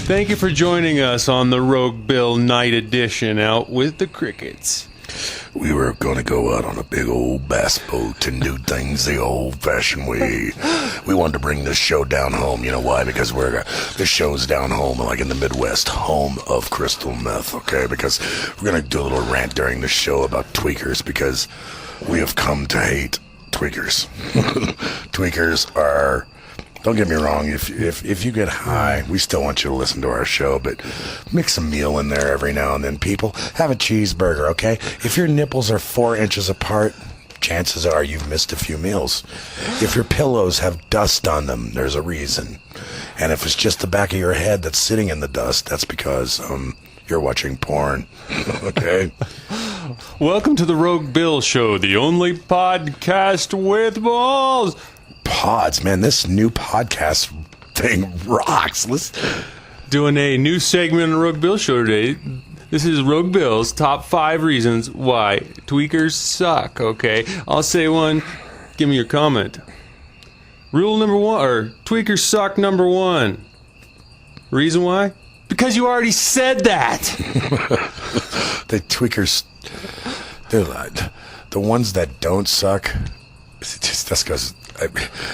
Thank you for joining us on the Roguebill Night Edition out with the Crickets. We were going to go out on a big old bass boat and do things the old-fashioned way. We wanted to bring this show down home. You know why? Because this show's down home, like in the Midwest, home of crystal meth, okay? Because we're going to do a little rant during the show about tweakers, because we have come to hate tweakers. Tweakers are... Don't get me wrong, if you get high, we still want you to listen to our show, but mix a meal in there every now and then, people. Have a cheeseburger, okay? If your nipples are 4 inches apart, chances are you've missed a few meals. If your pillows have dust on them, there's a reason. And if it's just the back of your head that's sitting in the dust, that's because you're watching porn, okay? Welcome to the Roguebill Show, the only podcast with balls. Pods, man, this new podcast thing rocks. Let's doing a new segment on the Roguebill Show today. This is Roguebill's top 5 reasons why tweakers suck. Okay, I'll say one. Give me your comment. Rule number 1, or tweakers suck number 1. Reason why? Because you already said that. The tweakers, the ones that don't suck. That's because.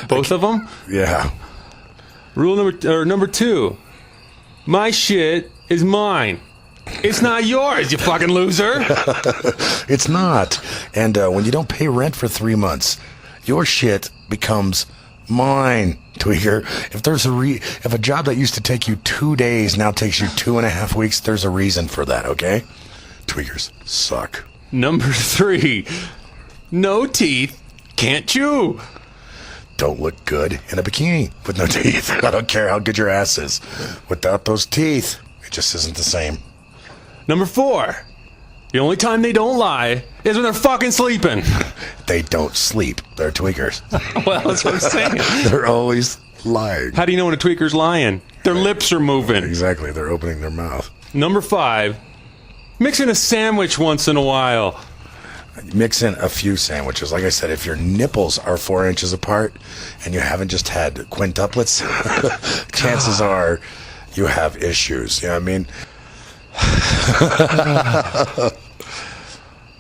Both of them? Yeah. Rule number 2. My shit is mine. It's not yours, you fucking loser. It's not. And when you don't pay rent for 3 months, your shit becomes mine, tweaker. If a job that used to take you 2 days now takes you 2.5 weeks, there's a reason for that, okay? Tweakers suck. Number 3. No teeth, can't chew. Don't look good in a bikini with no teeth. I don't care how good your ass is. Without those teeth, it just isn't the same. Number 4. The only time they don't lie is when they're fucking sleeping. They don't sleep. They're tweakers. Well, that's what I'm saying. They're always lying. How do you know when a tweaker's lying? Their lips are moving. Exactly. They're opening their mouth. Number 5. Mixing a sandwich once in a while. Mix in a few sandwiches. Like I said, if your nipples are 4 inches apart and you haven't just had quintuplets, chances are you have issues. You know what I mean?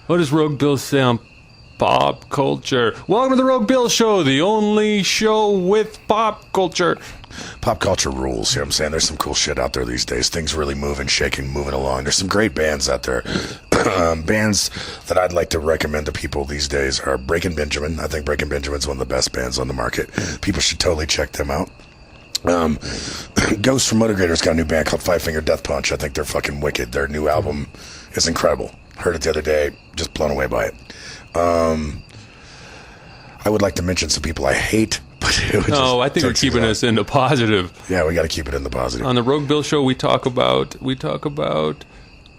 What does Roguebill say on pop culture? Welcome to the Roguebill Show, the only show with pop culture. Pop culture rules, you know what I'm saying? There's some cool shit out there these days. Things really moving, shaking, moving along. There's some great bands out there. Bands that I'd like to recommend to people these days are Breaking Benjamin. I think Breaking Benjamin's one of the best bands on the market. People should totally check them out. Ghost from Motivator's got a new band called Five Finger Death Punch. I think they're fucking wicked. Their new album is incredible. Heard it the other day. Just blown away by it. I would like to mention some people I hate. No, I think we're keeping us in the positive. Yeah, we got to keep it in the positive. On the Roguebill Show, we talk about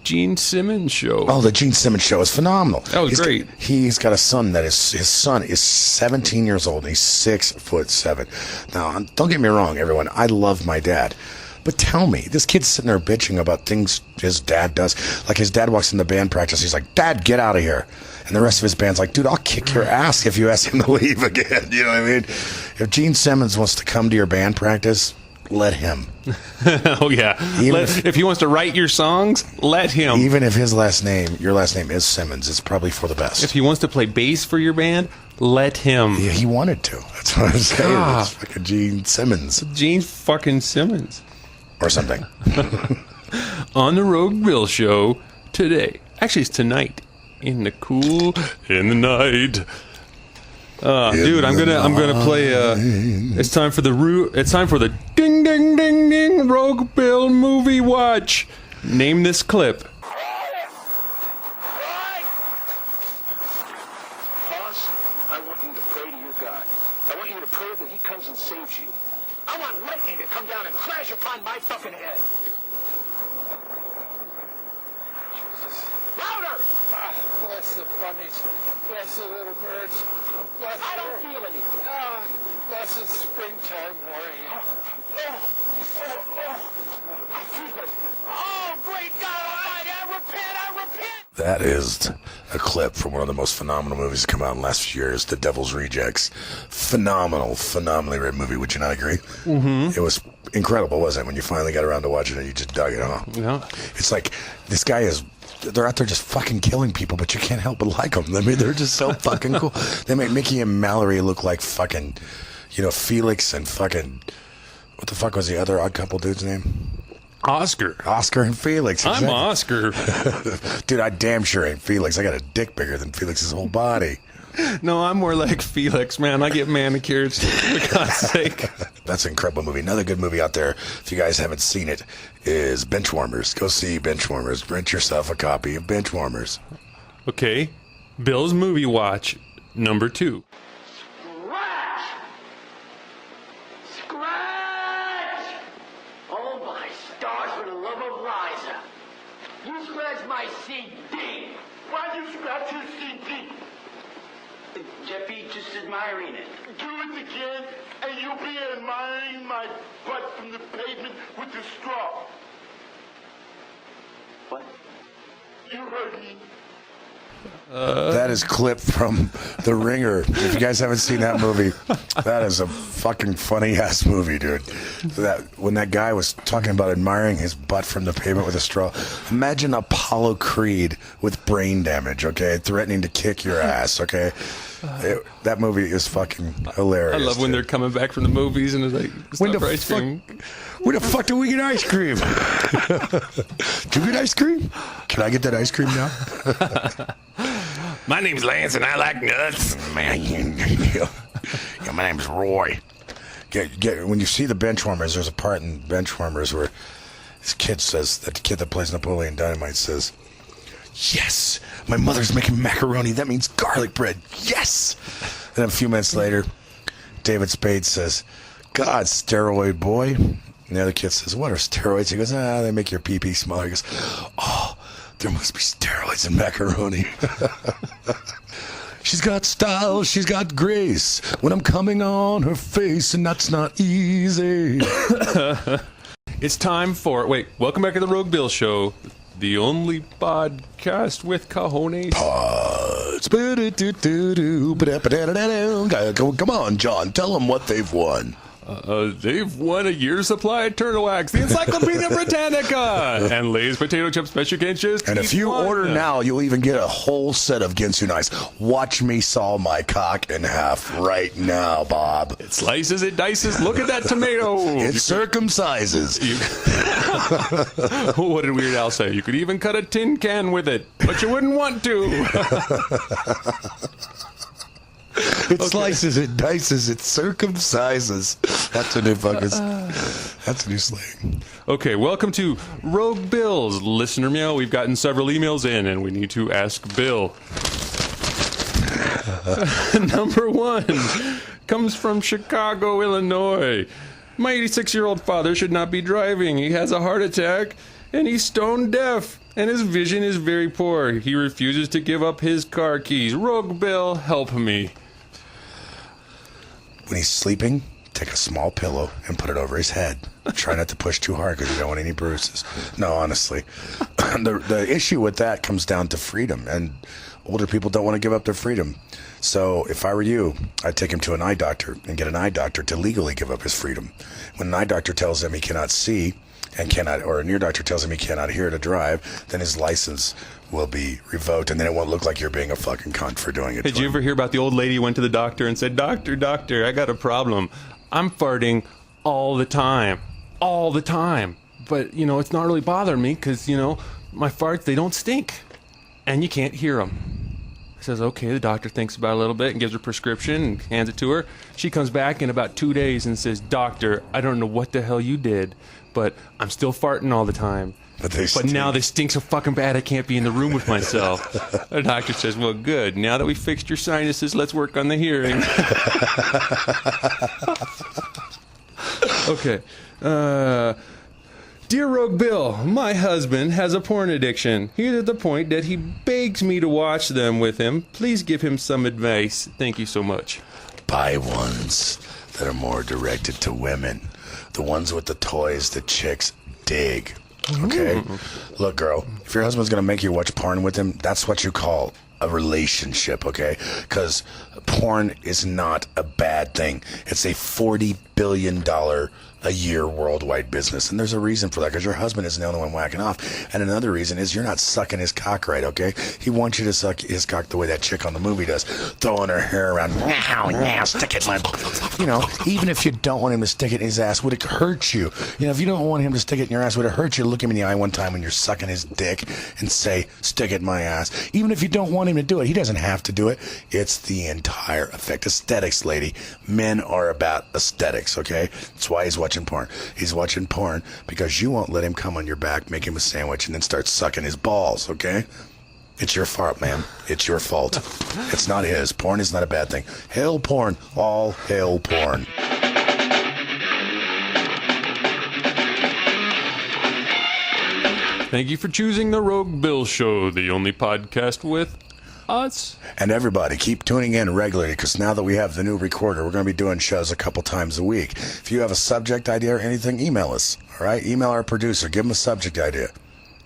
Gene Simmons' show. Oh, the Gene Simmons show is phenomenal. That was great. He's got a son his son is 17 years old and he's 6'7". Now, don't get me wrong, everyone. I love my dad. But tell me, this kid's sitting there bitching about things his dad does. Like his dad walks in the band practice, he's like, "Dad, get out of here." And the rest of his band's like, "Dude, I'll kick your ass if you ask him to leave again." You know what I mean? If Gene Simmons wants to come to your band practice, let him. Oh, yeah. If he wants to write your songs, let him. Even if your last name is Simmons, it's probably for the best. If he wants to play bass for your band, let him. Yeah, he wanted to. That's what I'm saying. It's fucking Gene Simmons. Gene fucking Simmons. Or something. On the Roguebill Show today. Actually, it's tonight. In the night. Dude, I'm gonna play. It's time for the ding ding ding ding Roguebill movie watch. Name this clip. Boss, I want you to pray to your God. I want you to pray that He comes and saves you. I want lightning to come down and crash upon my fucking head. Louder! Bless the bunnies. Bless the little birds. Bless I don't feel anything. Bless the springtime morning. Oh, great God Almighty, I repent! That is a clip from one of the most phenomenal movies to come out in the last few years, The Devil's Rejects. Phenomenally great movie. Would you not agree? Mm-hmm. It was incredible, wasn't it? When you finally got around to watching it, you just dug it, huh? Yeah. It's like, this guy is... They're out there just fucking killing people, but you can't help but like them. I mean, they're just so fucking cool. They make Mickey and Mallory look like fucking, Felix and fucking... What the fuck was the other odd couple dude's name? Oscar and Felix. I'm Oscar. Dude, I damn sure ain't Felix. I got a dick bigger than Felix's whole body. No, I'm more like Felix, man. I get manicures, for God's sake. That's an incredible movie. Another good movie out there, if you guys haven't seen it, is Benchwarmers. Go see Benchwarmers. Rent yourself a copy of Benchwarmers. Okay, Bill's Movie Watch, number 2. Scratch! Scratch! Oh my stars, for the love of Liza. You scratched my CD. Why'd you scratch your CD? Jeffy just admiring it. Do it again, and you'll be admiring my butt from the pavement with the straw. What? You heard me. That is clip from The Ringer. If you guys haven't seen that movie, that is a fucking funny ass movie, dude. When that guy was talking about admiring his butt from the pavement with a straw, imagine Apollo Creed with brain damage, okay, threatening to kick your ass, okay. That movie is fucking hilarious. I love when they're coming back from the movies and it's like, When stop the for ice cream. Where the fuck do we get ice cream? Do you get ice cream? Can I get that ice cream now? My name's Lance and I like nuts. Man, my name's Roy. When you see the Benchwarmers, there's a part in Benchwarmers where this kid says, that the kid that plays Napoleon Dynamite says, yes, my mother's making macaroni. That means garlic bread. Yes. Then a few minutes later, David Spade says, God, steroid boy. And the other kid says, what are steroids? He goes, they make your pee-pee smaller. He goes, oh, there must be steroids in macaroni. She's got style, she's got grace. When I'm coming on her face, and that's not easy. It's time for... Wait, welcome back to the Rogue Bill Show. The only podcast with cojones. Come on, John. Tell them what they've won. They've won a year's supply of turtle wax, the Encyclopedia Britannica, and Lay's potato chips that you can't just And if you order now, you'll even get a whole set of Ginsu knives. Watch me saw my cock in half right now, Bob. It slices, it dices. Look at that tomato. It circumcises. What did Weird Al say? You could even cut a tin can with it, but you wouldn't want to. It slices, it dices, it circumcises. That's a new that's a new slang. Okay, welcome to Rogue Bill's Listener Mail. We've gotten several emails in, and we need to ask Bill. Number 1 comes from Chicago, Illinois. My 86-year-old father should not be driving. He has a heart attack, and he's stone deaf, and his vision is very poor. He refuses to give up his car keys. Rogue Bill, help me. When he's sleeping, take a small pillow and put it over his head. Try not to push too hard because you don't want any bruises. No, honestly. The issue with that comes down to freedom, and older people don't want to give up their freedom. So if I were you, I'd take him to an eye doctor and get an eye doctor to legally give up his freedom. When an eye doctor tells him he cannot see and cannot, or an ear doctor tells him he cannot hear to drive, then his license will be revoked, and then it won't look like you're being a fucking cunt for doing it. Did you ever hear about the old lady who went to the doctor and said, Doctor, I got a problem. I'm farting all the time. All the time. But, it's not really bothering me because, my farts, they don't stink. And you can't hear them. Says, okay, the doctor thinks about it a little bit and gives her a prescription and hands it to her. She comes back in about 2 days and says, Doctor, I don't know what the hell you did, but I'm still farting all the time. But now they stink so fucking bad I can't be in the room with myself. The doctor says, well, good. Now that we fixed your sinuses, let's work on the hearing. Okay. Dear Rogue Bill, my husband has a porn addiction. He's at the point that he begs me to watch them with him. Please give him some advice. Thank you so much. Buy ones that are more directed to women. The ones with the toys that chicks dig. Okay? Look, girl, if your husband's going to make you watch porn with him, that's what you call a relationship, okay? Because porn is not a bad thing. It's a $40 billion a year worldwide business, and there's a reason for that, because your husband isn't the only one whacking off. And another reason is you're not sucking his cock right, okay? He wants you to suck his cock the way that chick on the movie does, throwing her hair around, stick it in my, even if you don't want him to stick it in his ass, would it hurt you? If you don't want him to stick it in your ass, would it hurt you to look him in the eye one time when you're sucking his dick and say, stick it in my ass? Even if you don't want him to do it, he doesn't have to do it. It's the entire effect. Aesthetics, lady. Men are about aesthetics, okay? That's why he's watching porn. He's watching porn because you won't let him come on your back, make him a sandwich, and then start sucking his balls, okay? It's your fault, ma'am. It's your fault. It's not his. Porn is not a bad thing. Hail porn. All hail porn. Thank you for choosing the Rogue Bill Show, the only podcast with us. And everybody, keep tuning in regularly, because now that we have the new recorder, we're going to be doing shows a couple times a week. If you have a subject idea or anything, email us. All right? Email our producer. Give him a subject idea.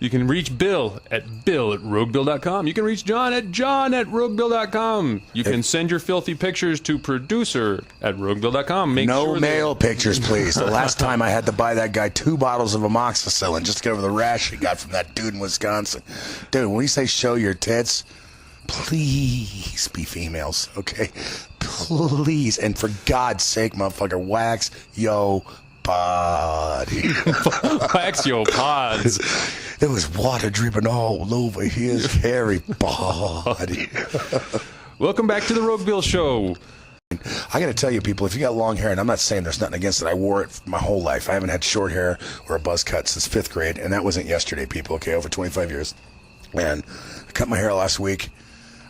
You can reach Bill at roguebill.com. You can reach John at roguebill.com. You can send your filthy pictures to producer at roguebill.com. No male pictures, please. The last time I had to buy that guy 2 bottles of amoxicillin just to get over the rash he got from that dude in Wisconsin. Dude, when we say show your tits, please be females, okay? Please. And for God's sake, motherfucker, wax yo body. Wax your pods. There was water dripping all over his hairy body. Welcome back to the Rogue Bill Show. I got to tell you, people, if you got long hair, and I'm not saying there's nothing against it, I wore it my whole life. I haven't had short hair or a buzz cut since 5th grade, and that wasn't yesterday, people, okay, over 25 years. And I cut my hair last week.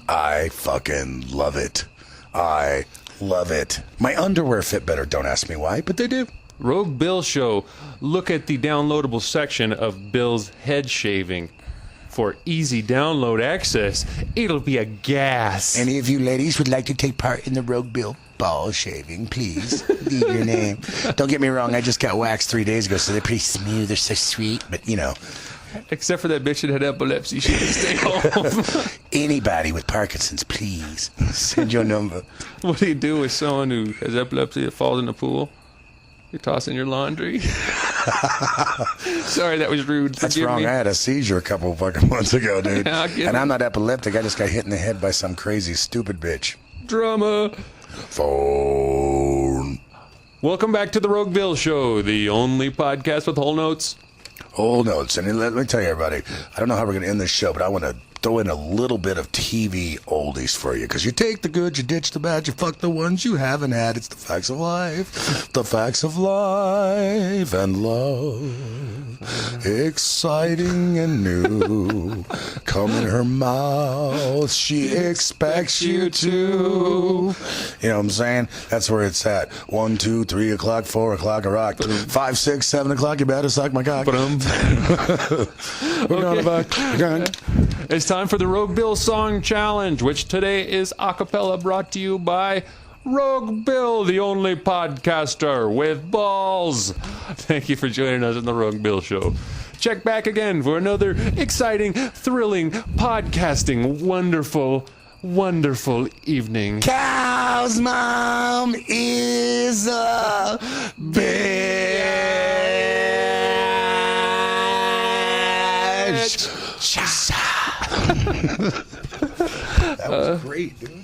I fucking love it. I love it. My underwear fit better, don't ask me why, but they do. Rogue Bill Show. Look at the downloadable section of Bill's head shaving. For easy download access, it'll be a gas. Any of you ladies would like to take part in the Rogue Bill ball shaving, please leave your name. Don't get me wrong, I just got waxed 3 days ago, so they're pretty smooth, they're so sweet, but Except for that bitch that had epilepsy, she can stay home. Anybody with Parkinson's, please send your number. What do you do with someone who has epilepsy that falls in the pool? You're tossing your laundry. Sorry, that was rude. That's Forgive wrong. me. I had a seizure a couple fucking months ago, dude. Yeah, and I'm not epileptic. I just got hit in the head by some crazy, stupid bitch. Drama. Phone. Welcome back to the Rogue Bill Show, the only podcast with whole notes. Whole notes. And let me tell you, everybody, I don't know how we're going to end this show, but I want to throw in a little bit of TV oldies for you, because you take the good, you ditch the bad, you fuck the ones you haven't had. It's the facts of life. The facts of life and love. Exciting and new. Come in her mouth. She expects you to. You know what I'm saying? That's where it's at. 1, 2, 3 o'clock, 4 o'clock, a rock. 5, 6, 7 o'clock, you better suck my cock. We're going back again. It's time for the Rogue Bill Song Challenge, which today is a cappella, brought to you by Rogue Bill, the only podcaster with balls. Thank you for joining us in the Rogue Bill Show. Check back again for another exciting, thrilling, podcasting, wonderful, wonderful evening. Cow's mom is a bitch. That was great, dude.